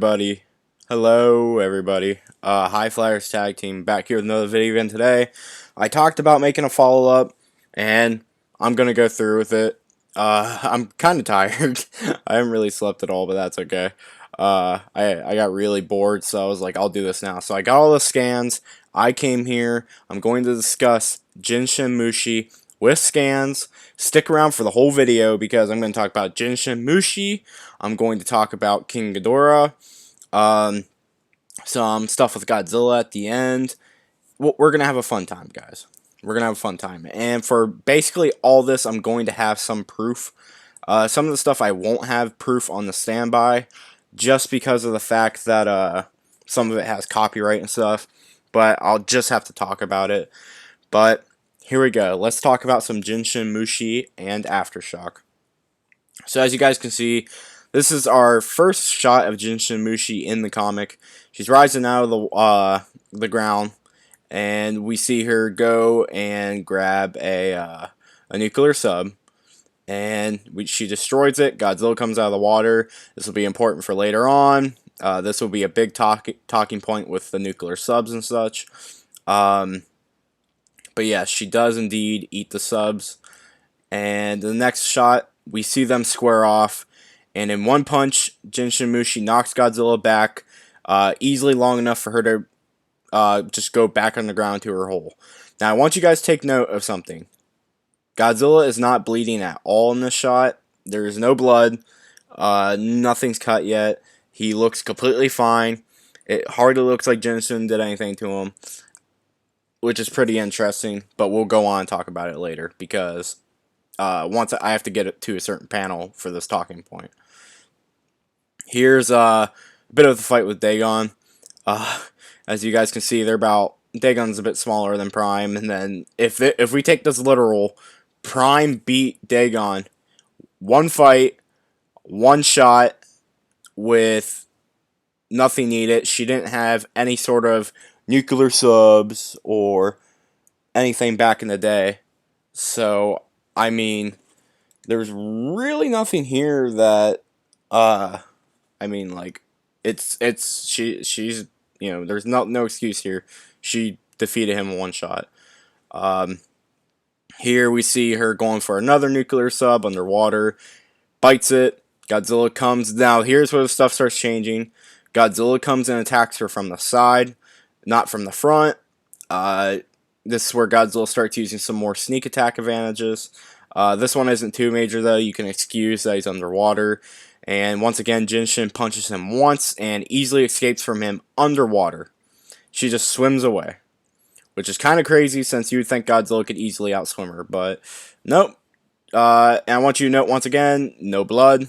Buddy, hello everybody. High Flyers Tag Team back here with another video again today. I talked about making a follow-up, and I'm gonna go through with it. I'm kind of tired. I haven't really slept at all, but that's okay. I got really bored, so I was like, I'll do this now. So I got all the scans. I came here. I'm going to discuss Jinshin Mushi with scans. Stick around for the whole video because I'm going to talk about Jinshin Mushi. I'm going to talk about King Ghidorah. Some stuff with Godzilla at the end. We're going to have a fun time, guys. We're going to have a fun time. And for basically all this, I'm going to have some proof. Some of the stuff I won't have proof on the standby, just because of the fact that some of it has copyright and stuff. But I'll just have to talk about it. But here we go. Let's talk about some Jinshin Mushi and Aftershock. So as you guys can see, this is our first shot of Jinshin Mushi in the comic. She's rising out of the ground, and we see her go and grab a nuclear sub, and she destroys it. Godzilla comes out of the water. This will be important for later on. This will be a big talking point with the nuclear subs and such. But yeah, she does indeed eat the subs. And the next shot, we see them square off. And in one punch, Jinshin Mushi knocks Godzilla back easily, long enough for her to just go back on the ground to her hole. Now, I want you guys to take note of something. Godzilla is not bleeding at all in this shot. There is no blood. Nothing's cut yet. He looks completely fine. It hardly looks like Jinshin did anything to him, which is pretty interesting, but we'll go on and talk about it later, because once I have to get it to a certain panel for this talking point. Here's a bit of the fight with Dagon. As you guys can see, Dagon's a bit smaller than Prime, and then if we take this literal, Prime beat Dagon one fight, one shot, with nothing needed. She didn't have any sort of nuclear subs or anything back in the day. So, I mean, there's really nothing here that, I mean, like, she's, you know, there's no excuse here. She defeated him in one shot. Here we see her going for another nuclear sub underwater, bites it. Godzilla comes. Now, here's where the stuff starts changing. Godzilla comes and attacks her from the side, not from the front. This is where Godzilla starts using some more sneak attack advantages. This one isn't too major, though. You can excuse that he's underwater. And once again, Jinshin punches him once and easily escapes from him underwater. She just swims away, which is kind of crazy since you would think Godzilla could easily outswim her. But nope. And I want you to note once again, no blood.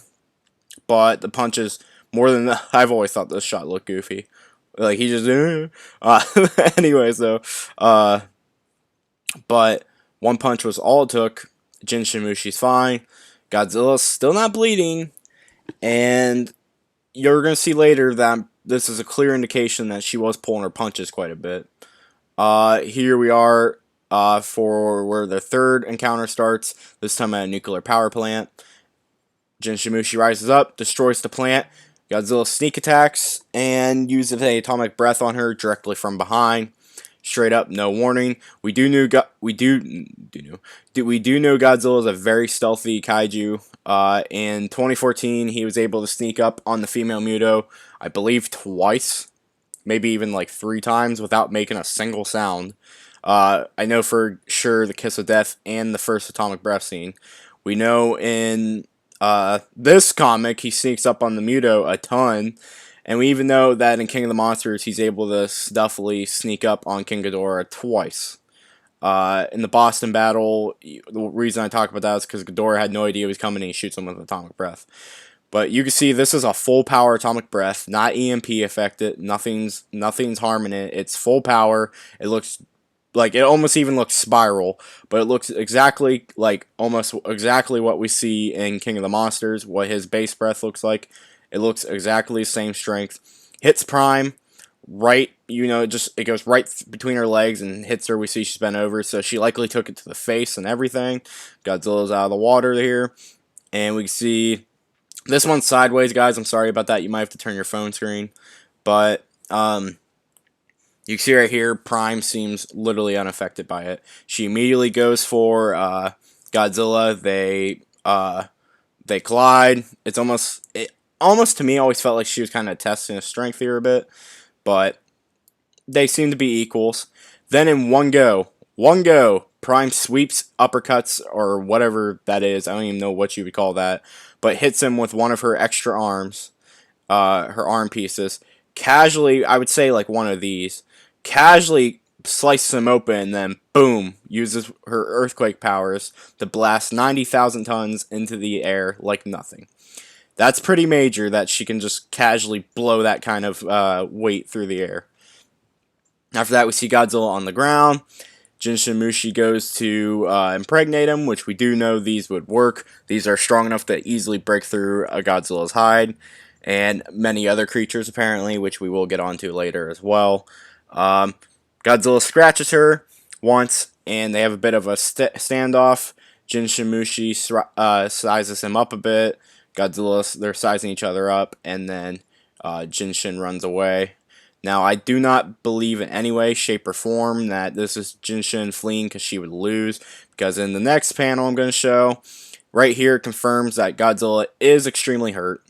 But the punches, more than I've always thought this shot looked goofy. Like, he just, anyways, though, but one punch was all it took. Jinshin Mushi's fine. Godzilla's still not bleeding, and you're going to see later that this is a clear indication that she was pulling her punches quite a bit. Here we are for where the third encounter starts, this time at a nuclear power plant. Jinshin Mushi rises up, destroys the plant. Godzilla sneak attacks and uses an atomic breath on her directly from behind. Straight up, no warning. We do know Godzilla is a very stealthy kaiju. In 2014, he was able to sneak up on the female MUTO, I believe twice, maybe even like 3 times, without making a single sound. I know for sure the Kiss of Death and the first atomic breath scene. We know in this comic, he sneaks up on the MUTO a ton, and we even know that in King of the Monsters, he's able to stealthily sneak up on King Ghidorah twice. In the Boston battle, the reason I talk about that is because Ghidorah had no idea he was coming, and he shoots him with an atomic breath. But you can see this is a full power atomic breath, not EMP affected. Nothing's harming it. It's full power. It looks like, it almost even looks spiral, but it looks exactly like, almost exactly what we see in King of the Monsters, what his base breath looks like. It looks exactly the same strength. Hits Prime, right, you know, it goes right between her legs and hits her. We see she's bent over, so she likely took it to the face and everything. Godzilla's out of the water here, and we see This one's sideways, guys. I'm sorry about that. You might have to turn your phone screen. But you can see right here, Prime seems literally unaffected by it. She immediately goes for Godzilla. They collide. Almost to me always felt like she was kind of testing his strength here a bit, but they seem to be equals. Then in one go, Prime sweeps uppercuts or whatever that is. I don't even know what you would call that, but hits him with one of her extra arms, her arm pieces. Casually, I would say like one of these, casually slices him open, and then boom, uses her earthquake powers to blast 90,000 tons into the air like nothing. That's pretty major that she can just casually blow that kind of weight through the air. After that, we see Godzilla on the ground. Jinshin Mushi goes to impregnate him, which we do know these would work. These are strong enough to easily break through a Godzilla's hide, and many other creatures apparently, which we will get onto later as well. Godzilla scratches her once, and they have a bit of a standoff. Jinshin Mushi sizes him up a bit. Godzilla, they're sizing each other up, and then Jinshin runs away. Now, I do not believe in any way, shape, or form that this is Jinshin fleeing because she would lose, because in the next panel I'm going to show, right here it confirms that Godzilla is extremely hurt.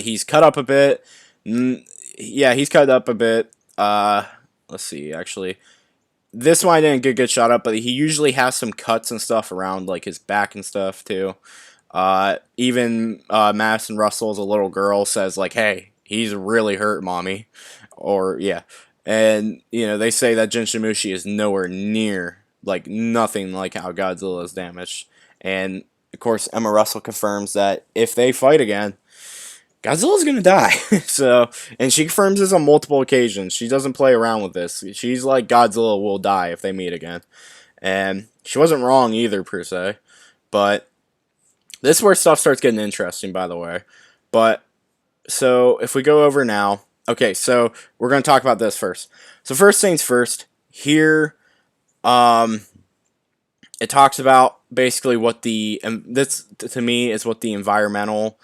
He's cut up a bit. Yeah, he's cut up a bit. Let's see, actually. This one I didn't get a good shot up, but he usually has some cuts and stuff around like his back and stuff too. Even Madison Russell, as a little girl, says like, "Hey, he's really hurt, mommy," or yeah, and you know they say that Jinshin Mushi is nowhere near like nothing like how Godzilla is damaged, and of course Emma Russell confirms that if they fight again, Godzilla's gonna die. So, and she confirms this on multiple occasions. She doesn't play around with this. She's like, Godzilla will die if they meet again, and she wasn't wrong either per se. But this is where stuff starts getting interesting, by the way. But so if we go over now, okay, so we're gonna talk about this first. So first things first. Here, it talks about basically what this to me is what the environmental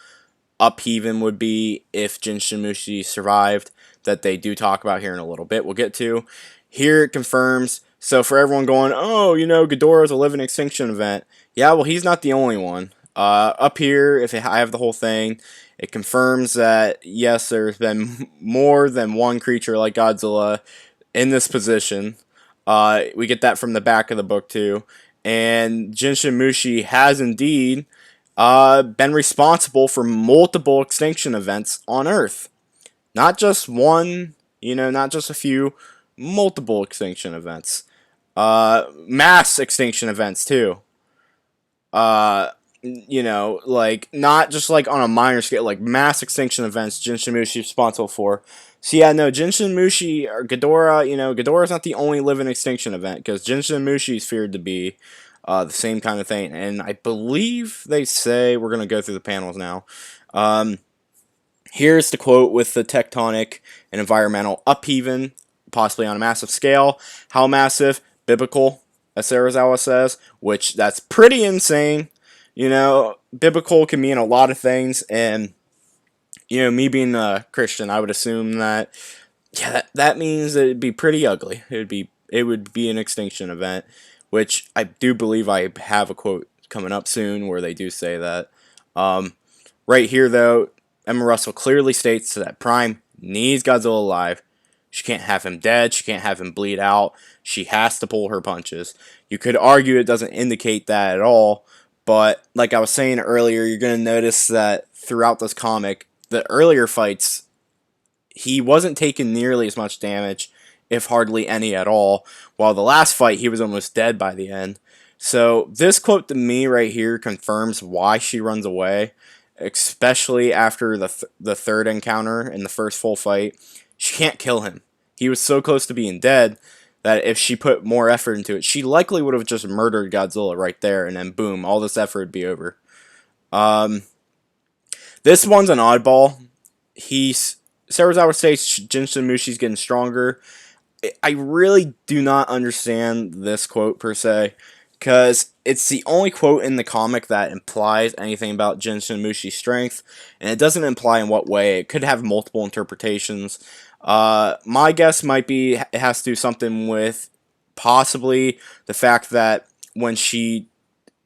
upheaval would be if Jinshin Mushi survived, that they do talk about here in a little bit. We'll get to. Here it confirms. So for everyone going, oh, you know, Ghidorah is a living extinction event. Yeah, well, he's not the only one. Up here, if I have the whole thing, it confirms that yes, there's been more than one creature like Godzilla in this position. We get that from the back of the book too. And Jinshin Mushi has indeed been responsible for multiple extinction events on Earth. Not just one, you know, not just a few, multiple extinction events. Mass extinction events, too. You know, like, not just like on a minor scale, like mass extinction events Jinshin Mushi is responsible for. So yeah, no, Jinshin Mushi, or Ghidorah, you know, Ghidorah's not the only living extinction event, because Jinshin Mushi is feared to be the same kind of thing. And I believe they say, we're going to go through the panels now. Here's the quote with the tectonic and environmental upheaving, possibly on a massive scale. How massive? Biblical, as Sarazawa says, which that's pretty insane. You know, biblical can mean a lot of things, and you know, me being a Christian, I would assume that yeah, that means that it'd be pretty ugly. It would be an extinction event, which I do believe I have a quote coming up soon where they do say that. Right here, though, Emma Russell clearly states that Prime needs Godzilla alive. She can't have him dead. She can't have him bleed out. She has to pull her punches. You could argue it doesn't indicate that at all, but like I was saying earlier, you're going to notice that throughout this comic, the earlier fights, he wasn't taking nearly as much damage, if hardly any at all, while the last fight, he was almost dead by the end. So this quote to me right here confirms why she runs away, especially after the third encounter in the first full fight. She can't kill him. He was so close to being dead that if she put more effort into it, she likely would have just murdered Godzilla right there, and then boom, all this effort would be over. This one's an oddball. Sarazawa states Jinshin Mushi's getting stronger. I really do not understand this quote per se, because it's the only quote in the comic that implies anything about Jinshin Mushi's strength, and it doesn't imply in what way. It could have multiple interpretations. My guess might be it has to do something with possibly the fact that when she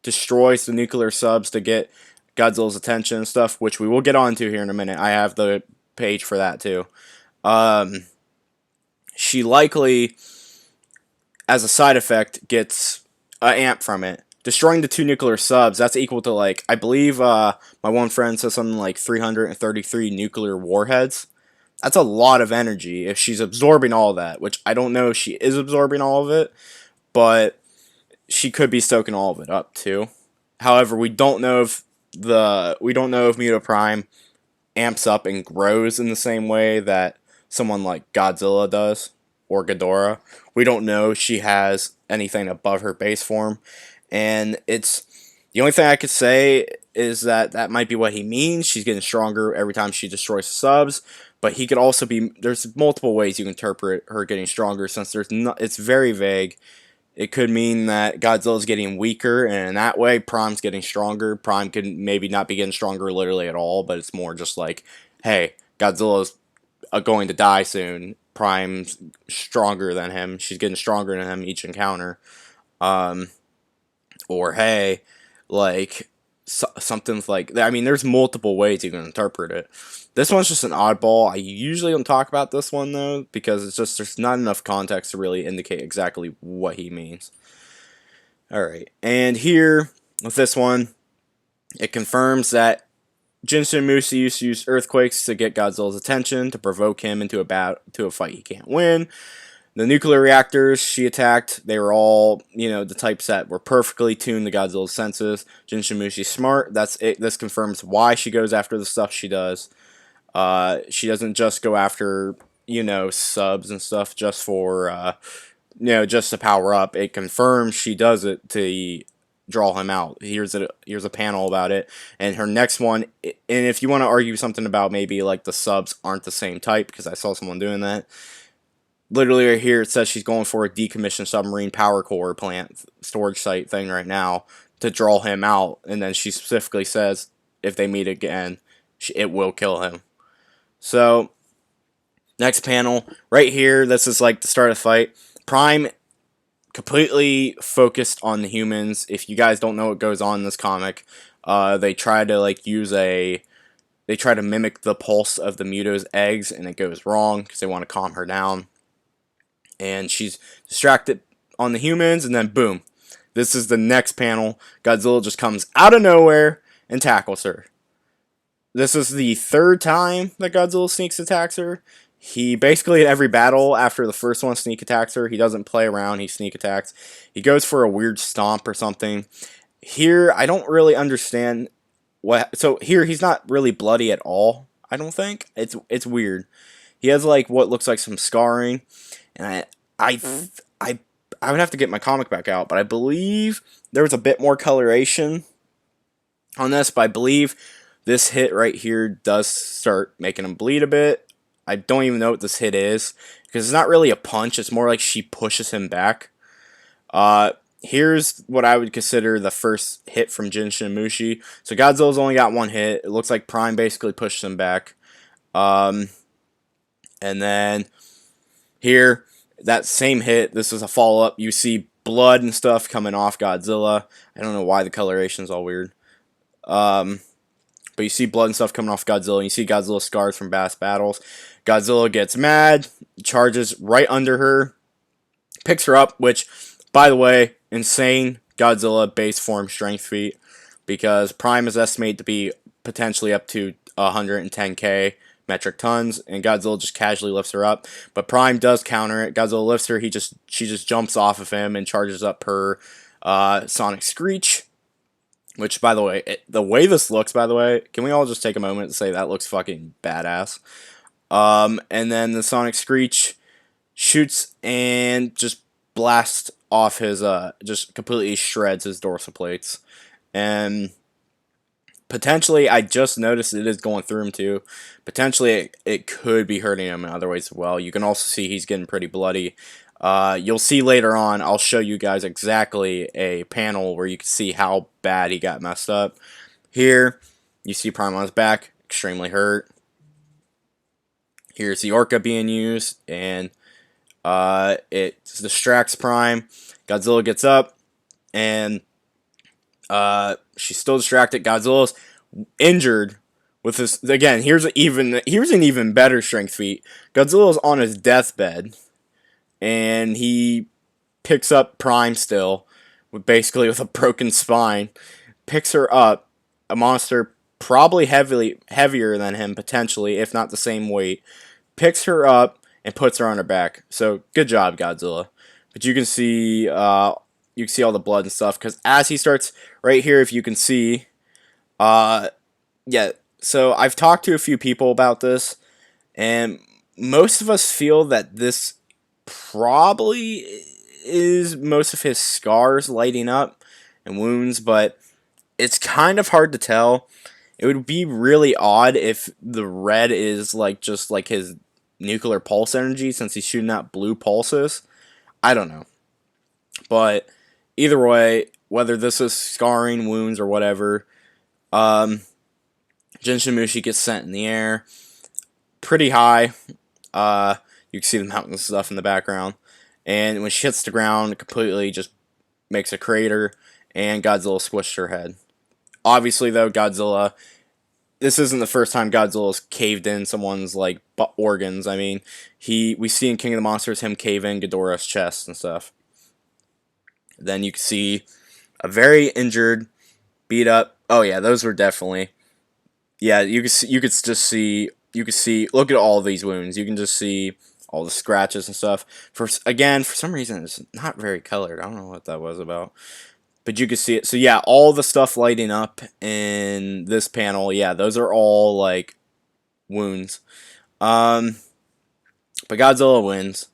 destroys the nuclear subs to get Godzilla's attention and stuff, which we will get onto here in a minute. I have the page for that too. She likely, as a side effect, gets an amp from it. Destroying the 2 nuclear subs, that's equal to, like, I believe my one friend says something like 333 nuclear warheads. That's a lot of energy if she's absorbing all of that, which I don't know if she is absorbing all of it, but she could be soaking all of it up too. However, we don't know if MUTO Prime amps up and grows in the same way that someone like Godzilla does, or Ghidorah. We don't know if she has anything above her base form, and it's the only thing I could say is that that might be what he means. She's getting stronger every time she destroys subs, but he could also be, there's multiple ways you can interpret her getting stronger, since it's very vague. It could mean that Godzilla's getting weaker, and in that way, Prime's getting stronger. Prime could maybe not be getting stronger literally at all, but it's more just like, hey, Godzilla's going to die soon. Prime's stronger than him. She's getting stronger than him each encounter. Or, hey, like, something like that. I mean, there's multiple ways you can interpret it. This one's just an oddball. I usually don't talk about this one, though, because it's just there's not enough context to really indicate exactly what he means. Alright, and here, with this one, it confirms that Jinshin Mushi used to use earthquakes to get Godzilla's attention, to provoke him into a fight he can't win. The nuclear reactors she attacked, they were all, the types that were perfectly tuned to Godzilla's senses. Jinshin Mushi's smart. That's it. This confirms why she goes after the stuff she does. She doesn't just go after, subs and stuff just for, just to power up. It confirms she does it to draw him out. Here's a panel about it. And her next one, and if you want to argue something about maybe like the subs aren't the same type, because I saw someone doing that, literally right here it says she's going for a decommissioned submarine power core plant storage site thing right now to draw him out, and then she specifically says if they meet again, it will kill him. So, next panel, right here, this is like the start of the fight. Prime completely focused on the humans. If you guys don't know what goes on in this comic, they try to mimic the pulse of the MUTO's eggs, and it goes wrong because they want to calm her down. And she's distracted on the humans, and then boom. This is the next panel. Godzilla just comes out of nowhere and tackles her. This is the 3rd time that Godzilla sneak attacks her. He basically, in every battle after the first one sneak attacks her, he doesn't play around, he sneak attacks. He goes for a weird stomp or something. Here, I don't really understand what... So here, he's not really bloody at all, I don't think. It's weird. He has like what looks like some scarring, and I would have to get my comic back out, but I believe there was a bit more coloration on this, but I believe this hit right here does start making him bleed a bit. I don't even know what this hit is, because it's not really a punch, it's more like she pushes him back. Here's what I would consider the first hit from Jinshin Mushi. So Godzilla's only got one hit. It looks like Prime basically pushed him back. And then here, that same hit, this is a follow-up. You see blood and stuff coming off Godzilla. I don't know why the coloration's all weird. But you see blood and stuff coming off Godzilla, and you see Godzilla scars from past battles. Godzilla gets mad, charges right under her, picks her up, which, by the way, insane Godzilla base form strength feat, because Prime is estimated to be potentially up to 110k metric tons, and Godzilla just casually lifts her up. But Prime does counter it. Godzilla lifts her, she just jumps off of him and charges up her Sonic Screech. Which, by the way, the way this looks, by the way, can we all just take a moment and say that looks fucking badass? And then the Sonic Screech shoots and just blasts off his, just completely shreds his dorsal plates. And potentially, I just noticed it is going through him too. Potentially, it could be hurting him in other ways as well. You can also see he's getting pretty bloody. You'll see later on, I'll show you guys exactly a panel where you can see how bad he got messed up. Here, you see Prime on his back, extremely hurt. Here's the Orca being used, and it distracts Prime. Godzilla gets up, and she's still distracted. Godzilla's injured with this. Again, here's an even better strength feat. Godzilla's on his deathbed, and he picks up Prime still, with a broken spine. Picks her up, a monster probably heavier than him potentially, if not the same weight. Picks her up and puts her on her back. So good job, Godzilla. But you can see all the blood and stuff, because as he starts right here, if you can see, yeah. So I've talked to a few people about this, and most of us feel that this probably is most of his scars lighting up and wounds, but it's kind of hard to tell. It would be really odd if the red is like just like his nuclear pulse energy, since he's shooting out blue pulses. I don't know. But either way, whether this is scarring, wounds, or whatever, Jinshin Mushi gets sent in the air pretty high. You can see the mountains and stuff in the background. And when she hits the ground, it completely just makes a crater, and Godzilla squished her head. Obviously, though, this isn't the first time Godzilla's caved in someone's like organs. I mean, we see in King of the Monsters him cave in Ghidorah's chest and stuff. Then you can see a very injured, beat up. Oh yeah, those were definitely. Yeah, you could just see. You can see. Look at all of these wounds. You can just see all the scratches and stuff. For some reason, it's not very colored. I don't know what that was about. But you can see it. So yeah, all the stuff lighting up in this panel, yeah, those are all like wounds. But Godzilla wins.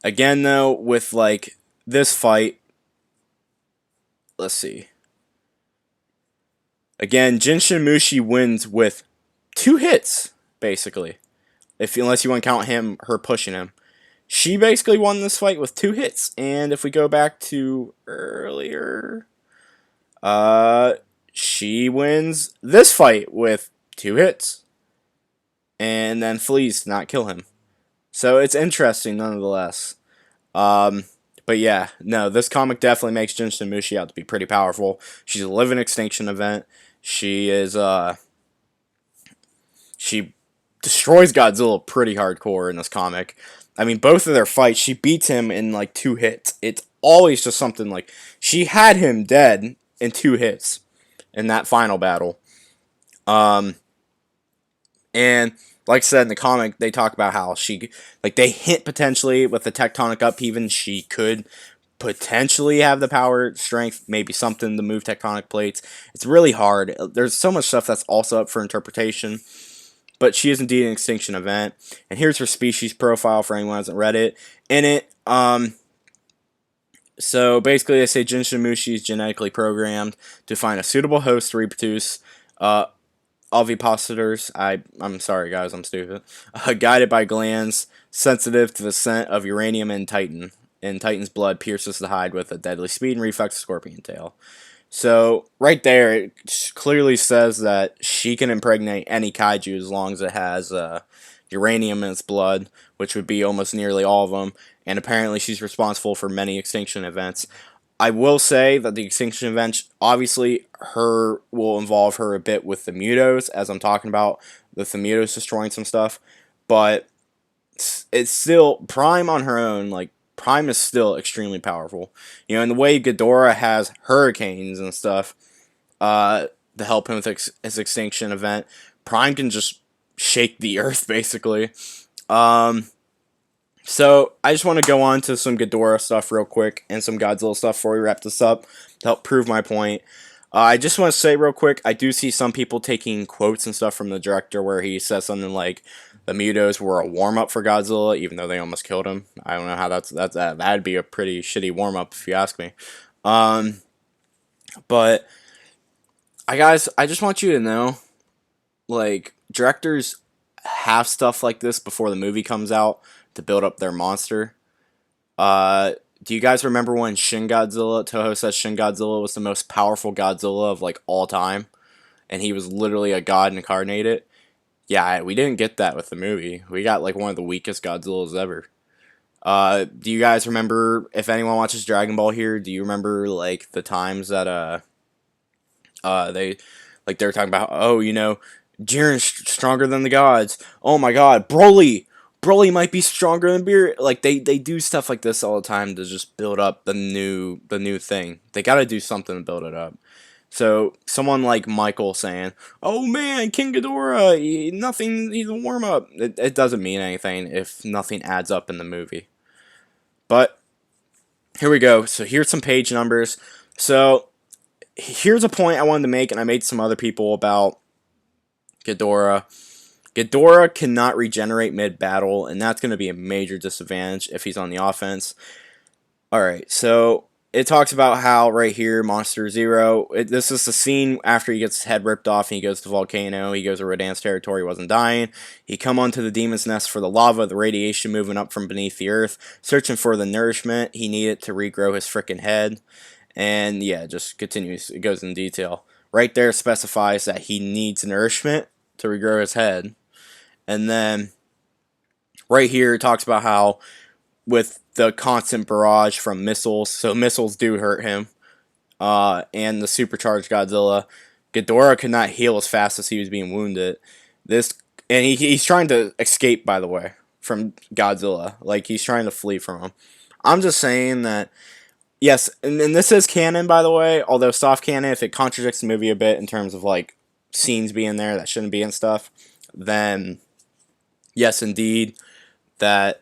Again though, with like this fight, let's see. Again, Jinshin Mushi wins with 2 hits, basically. Unless you want to count her pushing him. She basically won this fight with 2 hits. And if we go back to earlier, she wins this fight with 2 hits. And then flees to not kill him. So it's interesting nonetheless. But yeah, no, this comic definitely makes Jinshin Mushi out to be pretty powerful. She's a living extinction event. She is, she destroys Godzilla pretty hardcore in this comic. I mean, both of their fights, she beats him in like 2 hits. It's always just something like, she had him dead in 2 hits in that final battle. And like I said in the comic, they talk about how they hint potentially with the tectonic upheaving, she could potentially have the power, strength, maybe something to move tectonic plates. It's really hard. There's so much stuff that's also up for interpretation. But she is indeed an extinction event. And here's her species profile for anyone who hasn't read it. In it, so basically they say Jinshin Mushi is genetically programmed to find a suitable host to reproduce ovipositors. I'm sorry guys, I'm stupid. Guided by glands sensitive to the scent of uranium and Titan. And Titan's blood pierces the hide with a deadly speed and reflects a scorpion tail. So right there, it clearly says that she can impregnate any kaiju as long as it has uranium in its blood, which would be almost nearly all of them. And apparently she's responsible for many extinction events. I will say that the extinction event, obviously, will involve her a bit with the MUTOs, as I'm talking about, with the MUTOs destroying some stuff. But it's still, Prime on her own, like, Prime is still extremely powerful. You know, in the way Ghidorah has hurricanes and stuff to help him with his extinction event, Prime can just shake the earth, basically. So, I just want to go on to some Ghidorah stuff real quick and some Godzilla stuff before we wrap this up to help prove my point. I just want to say real quick, I do see some people taking quotes and stuff from the director where he says something like, the MUTOs were a warm-up for Godzilla, even though they almost killed him. I don't know how that'd be a pretty shitty warm-up if you ask me. But, guys, I just want you to know, like, directors have stuff like this before the movie comes out to build up their monster. Uh, do you guys remember when Shin Godzilla, Toho says Shin Godzilla was the most powerful Godzilla of like all time, and he was literally a god incarnated? Yeah, we didn't get that with the movie. We got like one of the weakest Godzillas ever. Do you guys remember, if anyone watches Dragon Ball here, do you remember like the times that they like they were talking about, oh, Jiren's stronger than the gods. Oh my god, Broly might be stronger than Beer. Like they do stuff like this all the time to just build up the new thing. They got to do something to build it up. So someone like Michael saying, "Oh man, King Ghidorah, nothing, he's a warm up." It doesn't mean anything if nothing adds up in the movie. But here we go. So here's some page numbers. So here's a point I wanted to make, and I made some other people about Ghidorah. Ghidorah cannot regenerate mid-battle, and that's going to be a major disadvantage if he's on the offense. Alright, so it talks about how right here, Monster Zero, this is the scene after he gets his head ripped off and he goes to the volcano. He goes to Rodan's territory, he wasn't dying. He come onto the demon's nest for the lava, the radiation moving up from beneath the earth, searching for the nourishment he needed to regrow his frickin' head. And yeah, just continues, it goes in detail. Right there specifies that he needs nourishment to regrow his head. And then right here it talks about how with the constant barrage from missiles, so missiles do hurt him, and the supercharged Godzilla, Ghidorah could not heal as fast as he was being wounded. And he's trying to escape, by the way, from Godzilla. Like, he's trying to flee from him. I'm just saying that, yes, and this is canon, by the way, although soft canon, if it contradicts the movie a bit in terms of, like, scenes being there that shouldn't be and stuff, then, yes, indeed, that,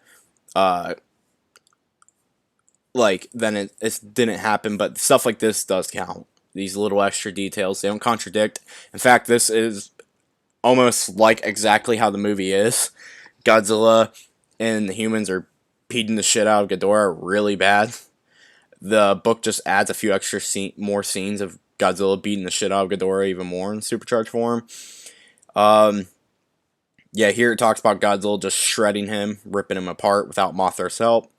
then it didn't happen, but stuff like this does count. These little extra details, they don't contradict. In fact, this is almost like exactly how the movie is. Godzilla and the humans are beating the shit out of Ghidorah really bad. The book just adds a few extra more scenes of Godzilla beating the shit out of Ghidorah even more in supercharged form. Yeah, here it talks about Godzilla just shredding him, ripping him apart without Mothra's help.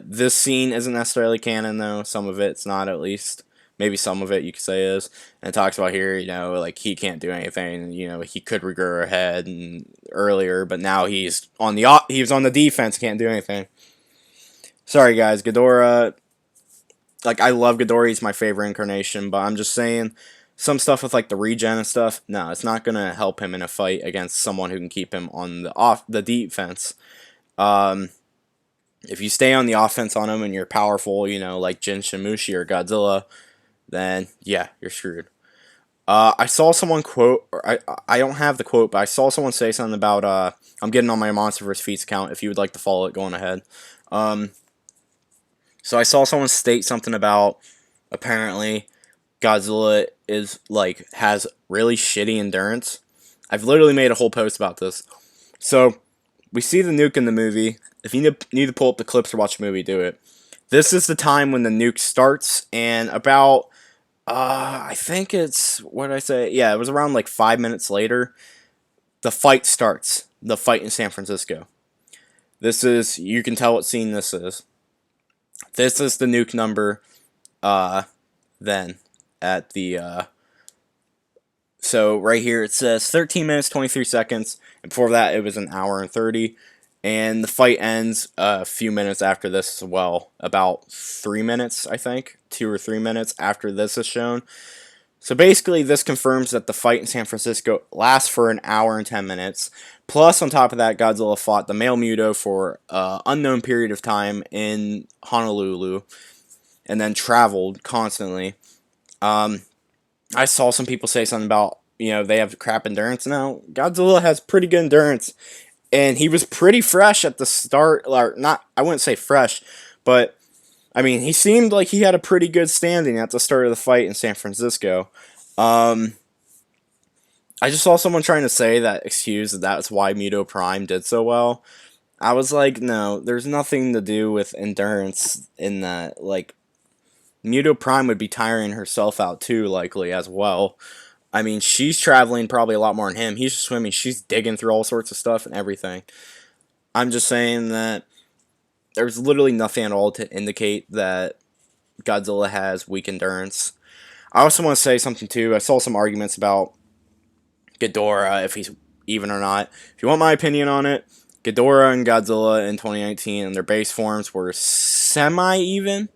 This scene isn't necessarily canon, though. Some of it's not, at least. Maybe some of it you could say is. And it talks about here, like, he can't do anything. He could regrow her head earlier, but now he was on the defense, can't do anything. Sorry, guys. Ghidorah, like, I love Ghidorah. He's my favorite incarnation, but I'm just saying, some stuff with, like, the regen and stuff, no, it's not going to help him in a fight against someone who can keep him on the defense. If you stay on the offense on him and you're powerful, like Jinshin, Mushi, or Godzilla, then yeah, you're screwed. I saw someone quote, or I don't have the quote, but I saw someone say something about, I'm getting on my Monsterverse Feats account. If you would like to follow it, go on ahead. So I saw someone state something about, apparently, Godzilla has really shitty endurance. I've literally made a whole post about this. So, we see the nuke in the movie. If you need to pull up the clips or watch the movie, do it. This is the time when the nuke starts, and about, I think it's, what did I say? Yeah, it was around like 5 minutes later, the fight starts. The fight in San Francisco. You can tell what scene this is. This is the nuke number, then, at the, so right here it says 13 minutes, 23 seconds, and before that it was an hour and 30. And the fight ends a few minutes after this as well. About 3 minutes, I think. 2 or 3 minutes after this is shown. So basically, this confirms that the fight in San Francisco lasts for an hour and 10 minutes. Plus, on top of that, Godzilla fought the male MUTO for an unknown period of time in Honolulu. And then traveled constantly. I saw some people say something about, they have crap endurance now. Godzilla has pretty good endurance. And he was pretty fresh at the start, or not, I wouldn't say fresh, but, I mean, he seemed like he had a pretty good standing at the start of the fight in San Francisco. I just saw someone trying to say that's why MUTO Prime did so well. I was like, no, there's nothing to do with endurance in that. Like, MUTO Prime would be tiring herself out too, likely, as well. I mean, she's traveling probably a lot more than him. He's swimming. She's digging through all sorts of stuff and everything. I'm just saying that there's literally nothing at all to indicate that Godzilla has weak endurance. I also want to say something too. I saw some arguments about Ghidorah, if he's even or not. If you want my opinion on it, Ghidorah and Godzilla in 2019 and their base forms were semi-even.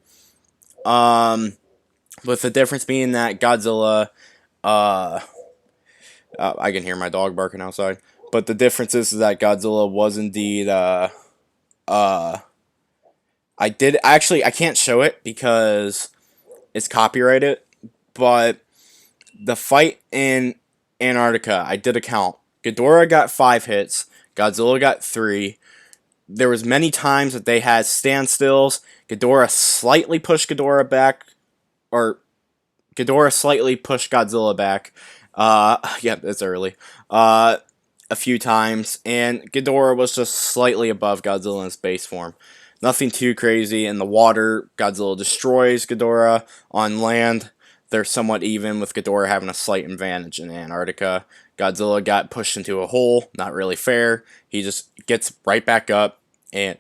With the difference being that Godzilla, I can hear my dog barking outside. But the difference is that Godzilla was indeed, I can't show it because it's copyrighted, but the fight in Antarctica, I did a count. Ghidorah got 5 hits, Godzilla got 3. There was many times that they had standstills. Ghidorah slightly pushed Ghidorah back, or Ghidorah slightly pushed Godzilla back. Yeah, it's early. A few times, and Ghidorah was just slightly above Godzilla in its base form. Nothing too crazy. In the water, Godzilla destroys Ghidorah. On land, they're somewhat even, with Ghidorah having a slight advantage in Antarctica. Godzilla got pushed into a hole, not really fair. He just gets right back up and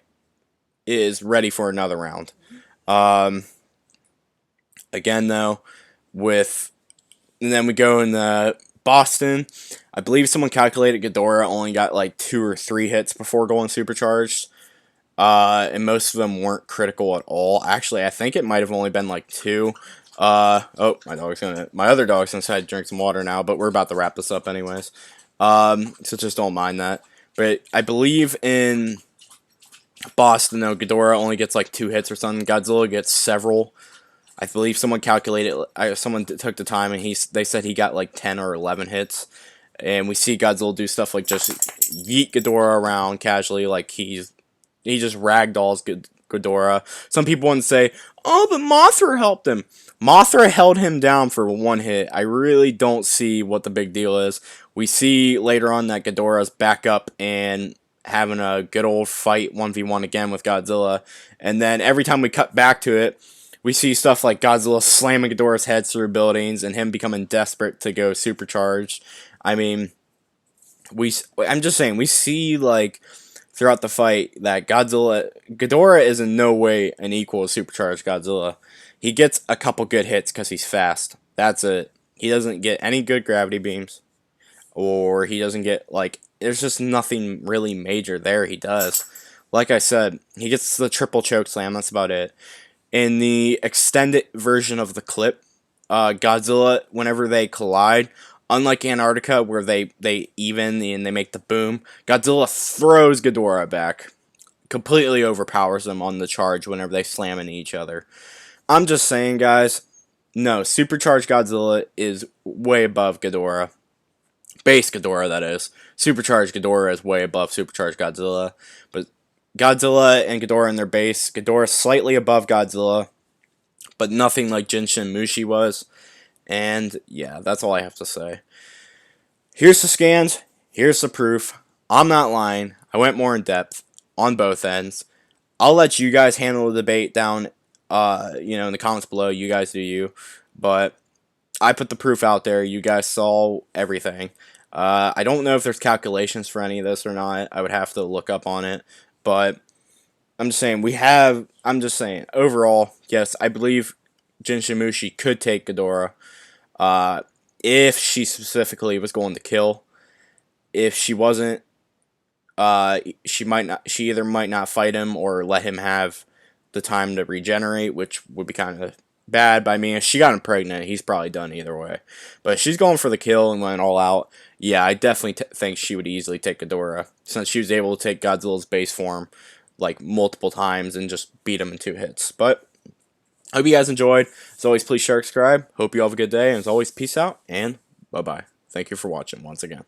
is ready for another round. Again, though, and then we go in Boston. I believe someone calculated Ghidorah only got like 2 or 3 hits before going supercharged. And most of them weren't critical at all. Actually, I think it might have only been like 2. Oh, my other dog's inside to drink some water now, but we're about to wrap this up anyways. So just don't mind that. But I believe in Boston, though, Ghidorah only gets like 2 hits or something. Godzilla gets several. I believe someone calculated, someone took the time and they said he got like 10 or 11 hits. And we see Godzilla do stuff like just yeet Ghidorah around casually, like he just ragdolls Ghidorah. Some people want to say, oh, but Mothra helped him. Mothra held him down for 1 hit. I really don't see what the big deal is. We see later on that Ghidorah's back up and having a good old fight 1v1 again with Godzilla. And then every time we cut back to it, we see stuff like Godzilla slamming Ghidorah's head through buildings and him becoming desperate to go supercharged. I mean, I'm just saying, we see like throughout the fight that Ghidorah is in no way an equal to supercharged Godzilla. He gets a couple good hits because he's fast. That's it. He doesn't get any good gravity beams, or he doesn't get like, there's just nothing really major there he does. Like I said, he gets the triple choke slam. That's about it. In the extended version of the clip, Godzilla, whenever they collide, unlike Antarctica where they even and they make the boom, Godzilla throws Ghidorah back, completely overpowers them on the charge whenever they slam into each other. I'm just saying, guys, no, supercharged Godzilla is way above Ghidorah. Base Ghidorah, that is. Supercharged Ghidorah is way above supercharged Godzilla. But Godzilla and Ghidorah in their base, Ghidorah slightly above Godzilla, but nothing like Jinshin Mushi was. And yeah, that's all I have to say. Here's the scans. Here's the proof. I'm not lying. I went more in depth on both ends. I'll let you guys handle the debate down, in the comments below. You guys do you. But I put the proof out there. You guys saw everything. I don't know if there's calculations for any of this or not. I would have to look up on it. But I'm just saying, overall, yes, I believe Jinshin Mushi could take Ghidorah. If she specifically was going to kill. If she wasn't, she either might not fight him or let him have the time to regenerate, which would be kind of bad by me. If she got him pregnant, he's probably done either way. But if she's going for the kill and went all out, yeah, I definitely think she would easily take Ghidorah, since she was able to take Godzilla's base form like multiple times and just beat him in 2 hits. But hope you guys enjoyed. As always, please share, subscribe. Hope you all have a good day. And as always, peace out and bye-bye. Thank you for watching once again.